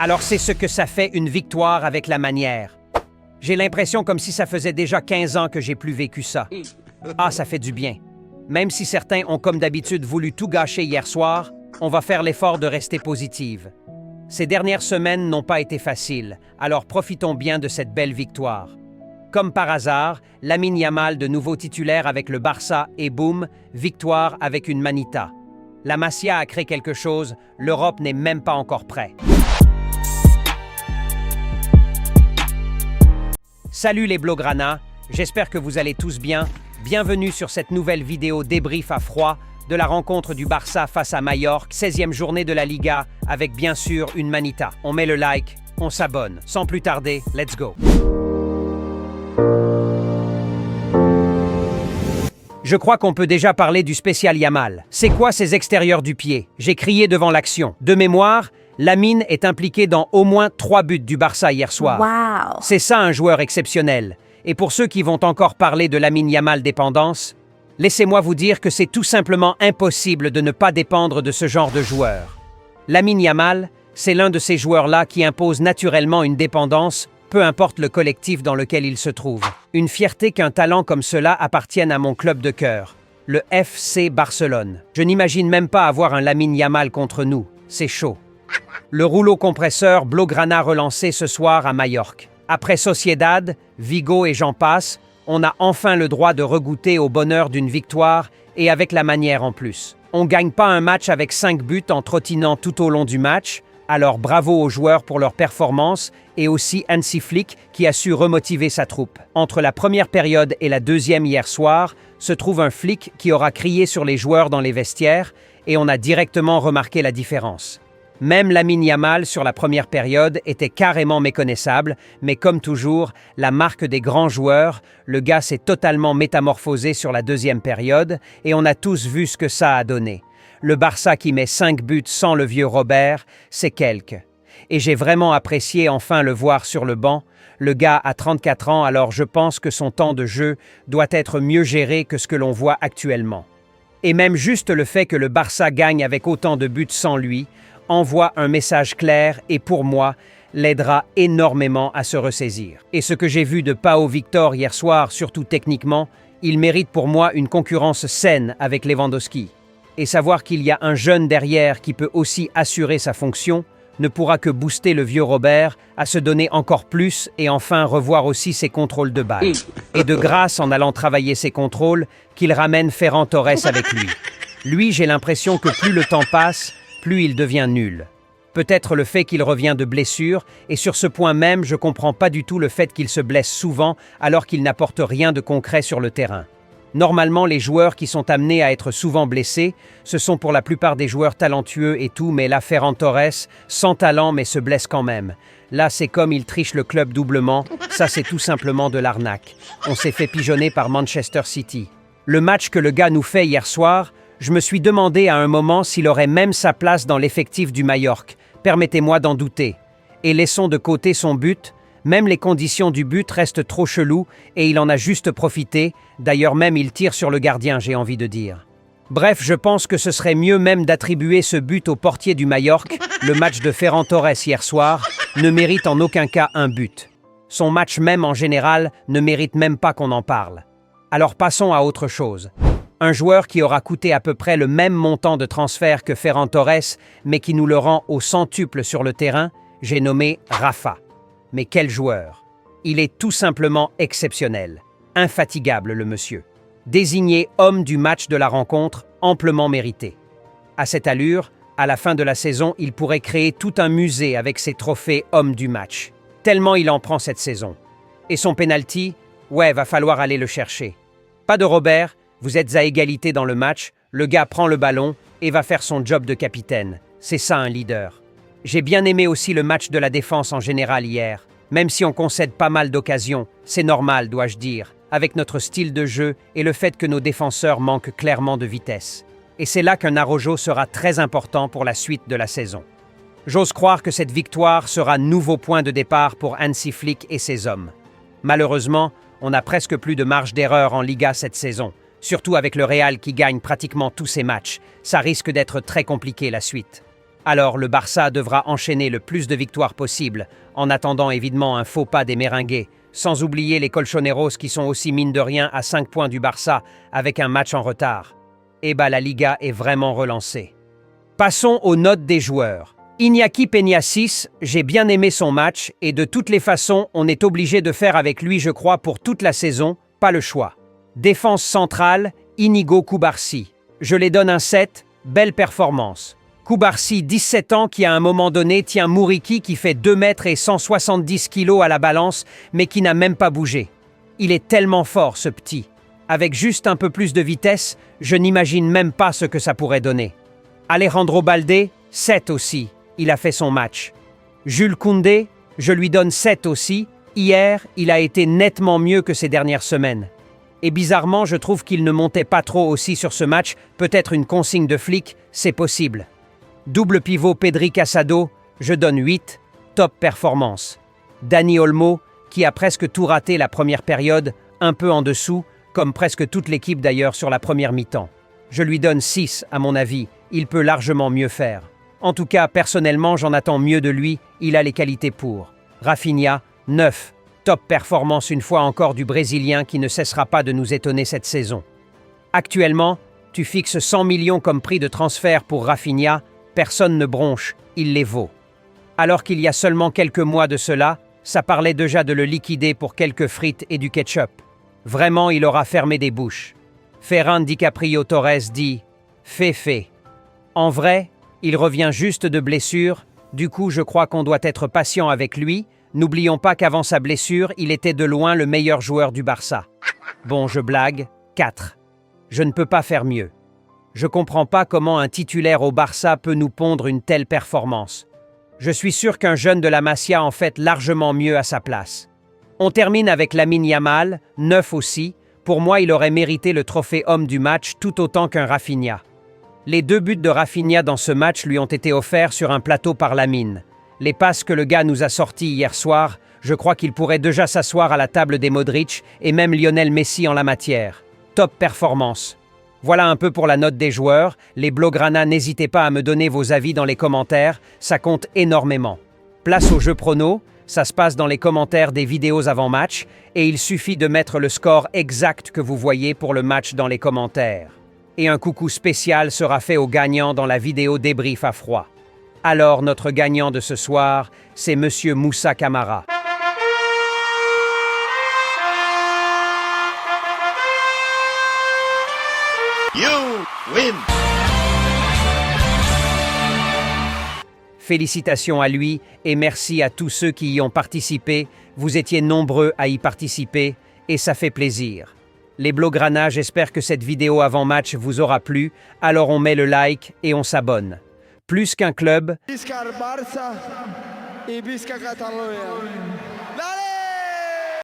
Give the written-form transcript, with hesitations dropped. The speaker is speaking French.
Alors c'est ce que ça fait une victoire avec la manière. J'ai l'impression comme si ça faisait déjà 15 ans que j'ai plus vécu ça. Ah, ça fait du bien. Même si certains ont comme d'habitude voulu tout gâcher hier soir, on va faire l'effort de rester positive. Ces dernières semaines n'ont pas été faciles, alors profitons bien de cette belle victoire. Comme par hasard, Lamine Yamal de nouveau titulaire avec le Barça et boum, victoire avec une Manita. La Masia a créé quelque chose, l'Europe n'est même pas encore prête. Salut les Blaugrana, j'espère que vous allez tous bien. Bienvenue sur cette nouvelle vidéo débrief à froid de la rencontre du Barça face à Majorque, 16e journée de la Liga, avec bien sûr une Manita. On met le like, on s'abonne. Sans plus tarder, let's go. Je crois qu'on peut déjà parler du spécial Yamal. C'est quoi ces extérieurs du pied? J'ai crié devant l'action. De mémoire, Lamine est impliqué dans au moins 3 buts du Barça hier soir. Wow. C'est ça un joueur exceptionnel. Et pour ceux qui vont encore parler de Lamine Yamal dépendance, laissez-moi vous dire que c'est tout simplement impossible de ne pas dépendre de ce genre de joueur. Lamine Yamal, c'est l'un de ces joueurs-là qui impose naturellement une dépendance, peu importe le collectif dans lequel il se trouve. Une fierté qu'un talent comme cela appartienne à mon club de cœur, le FC Barcelone. Je n'imagine même pas avoir un Lamine Yamal contre nous. C'est chaud. Le rouleau compresseur Blaugrana relancé ce soir à Majorque. Après Sociedad, Vigo et j'en passe, on a enfin le droit de regoûter au bonheur d'une victoire et avec la manière en plus. On ne gagne pas un match avec 5 buts en trottinant tout au long du match, alors bravo aux joueurs pour leur performance et aussi Hansi Flick qui a su remotiver sa troupe. Entre la première période et la deuxième hier soir, se trouve un Flick qui aura crié sur les joueurs dans les vestiaires et on a directement remarqué la différence. Même Lamine Yamal sur la première période était carrément méconnaissable, mais comme toujours, la marque des grands joueurs, le gars s'est totalement métamorphosé sur la deuxième période et on a tous vu ce que ça a donné. Le Barça qui met 5 buts sans le vieux Robert, c'est quelque. Et j'ai vraiment apprécié enfin le voir sur le banc. Le gars a 34 ans, alors je pense que son temps de jeu doit être mieux géré que ce que l'on voit actuellement. Et même juste le fait que le Barça gagne avec autant de buts sans lui, envoie un message clair et pour moi, l'aidera énormément à se ressaisir. Et ce que j'ai vu de Pau Victor hier soir, surtout techniquement, il mérite pour moi une concurrence saine avec Lewandowski. Et savoir qu'il y a un jeune derrière qui peut aussi assurer sa fonction ne pourra que booster le vieux Robert à se donner encore plus et enfin revoir aussi ses contrôles de balle. Et de grâce en allant travailler ses contrôles, qu'il ramène Ferran Torres avec lui. Lui, j'ai l'impression que plus le temps passe, plus il devient nul. Peut-être le fait qu'il revient de blessure, et sur ce point même, je comprends pas du tout le fait qu'il se blesse souvent alors qu'il n'apporte rien de concret sur le terrain. Normalement, les joueurs qui sont amenés à être souvent blessés, ce sont pour la plupart des joueurs talentueux et tout, mais là, Ferran Torres, sans talent mais se blesse quand même. Là, c'est comme il triche le club doublement, ça c'est tout simplement de l'arnaque. On s'est fait pigeonner par Manchester City. Le match que le gars nous fait hier soir, je me suis demandé à un moment s'il aurait même sa place dans l'effectif du Majorque. Permettez-moi d'en douter. Et laissons de côté son but. Même les conditions du but restent trop cheloues et il en a juste profité. D'ailleurs même il tire sur le gardien, j'ai envie de dire. Bref, je pense que ce serait mieux même d'attribuer ce but au portier du Majorque. Le match de Ferran Torres hier soir ne mérite en aucun cas un but. Son match même en général ne mérite même pas qu'on en parle. Alors passons à autre chose. Un joueur qui aura coûté à peu près le même montant de transfert que Ferran Torres, mais qui nous le rend au centuple sur le terrain, j'ai nommé Rafa. Mais quel joueur! Il est tout simplement exceptionnel. Infatigable le monsieur. Désigné homme du match de la rencontre, amplement mérité. À cette allure, à la fin de la saison, il pourrait créer tout un musée avec ses trophées homme du match. Tellement il en prend cette saison. Et son penalty, ouais, va falloir aller le chercher. Pas de Robert, vous êtes à égalité dans le match, le gars prend le ballon et va faire son job de capitaine. C'est ça un leader. J'ai bien aimé aussi le match de la défense en général hier. Même si on concède pas mal d'occasions, c'est normal, dois-je dire, avec notre style de jeu et le fait que nos défenseurs manquent clairement de vitesse. Et c'est là qu'un Araujo sera très important pour la suite de la saison. J'ose croire que cette victoire sera nouveau point de départ pour Hansi Flick et ses hommes. Malheureusement, on n'a presque plus de marge d'erreur en Liga cette saison. Surtout avec le Real qui gagne pratiquement tous ses matchs. Ça risque d'être très compliqué la suite. Alors le Barça devra enchaîner le plus de victoires possible, en attendant évidemment un faux pas des Merengues, sans oublier les Colchoneros qui sont aussi mine de rien à 5 points du Barça avec un match en retard. Et bah la Liga est vraiment relancée. Passons aux notes des joueurs. Iñaki Peña 6, j'ai bien aimé son match et de toutes les façons, on est obligé de faire avec lui je crois pour toute la saison, pas le choix. Défense centrale, Inigo Cubarsí. Je les donne un 7, belle performance. Cubarsí, 17 ans, qui à un moment donné tient Mouriki qui fait 2 mètres et 170 kilos à la balance, mais qui n'a même pas bougé. Il est tellement fort, ce petit. Avec juste un peu plus de vitesse, je n'imagine même pas ce que ça pourrait donner. Alejandro Balde, 7 aussi, il a fait son match. Jules Koundé, je lui donne 7 aussi. Hier, il a été nettement mieux que ces dernières semaines. Et bizarrement, je trouve qu'il ne montait pas trop aussi sur ce match, peut-être une consigne de flic, c'est possible. Double pivot Pedri Casado, je donne 8, top performance. Dani Olmo, qui a presque tout raté la première période, un peu en dessous, comme presque toute l'équipe d'ailleurs sur la première mi-temps. Je lui donne 6 à mon avis, il peut largement mieux faire. En tout cas, personnellement, j'en attends mieux de lui, il a les qualités pour. Rafinha, 9, top performance une fois encore du Brésilien qui ne cessera pas de nous étonner cette saison. Actuellement, tu fixes 100 millions comme prix de transfert pour Rafinha, personne ne bronche, il les vaut. Alors qu'il y a seulement quelques mois de cela, ça parlait déjà de le liquider pour quelques frites et du ketchup. Vraiment, il aura fermé des bouches. Ferran DiCaprio Torres dit « fait ». En vrai, il revient juste de blessure, du coup je crois qu'on doit être patient avec lui. N'oublions pas qu'avant sa blessure, il était de loin le meilleur joueur du Barça. Bon, je blague, 4. Je ne peux pas faire mieux. Je comprends pas comment un titulaire au Barça peut nous pondre une telle performance. Je suis sûr qu'un jeune de la Masia en fait largement mieux à sa place. On termine avec Lamine Yamal, 9 aussi. Pour moi, il aurait mérité le trophée homme du match tout autant qu'un Rafinha. Les 2 buts de Rafinha dans ce match lui ont été offerts sur un plateau par Lamine. Les passes que le gars nous a sorties hier soir, je crois qu'il pourrait déjà s'asseoir à la table des Modric et même Lionel Messi en la matière. Top performance. Voilà un peu pour la note des joueurs. Les Blaugrana, n'hésitez pas à me donner vos avis dans les commentaires, ça compte énormément. Place au jeu prono, ça se passe dans les commentaires des vidéos avant-match et il suffit de mettre le score exact que vous voyez pour le match dans les commentaires. Et un coucou spécial sera fait au gagnant dans la vidéo débrief à froid. Alors notre gagnant de ce soir, c'est Monsieur Moussa Camara. You win! Félicitations à lui et merci à tous ceux qui y ont participé. Vous étiez nombreux à y participer et ça fait plaisir. Les Blaugrana, j'espère que cette vidéo avant-match vous aura plu, alors on met le like et on s'abonne. Plus qu'un club, Visca Barça y Visca Catalunya.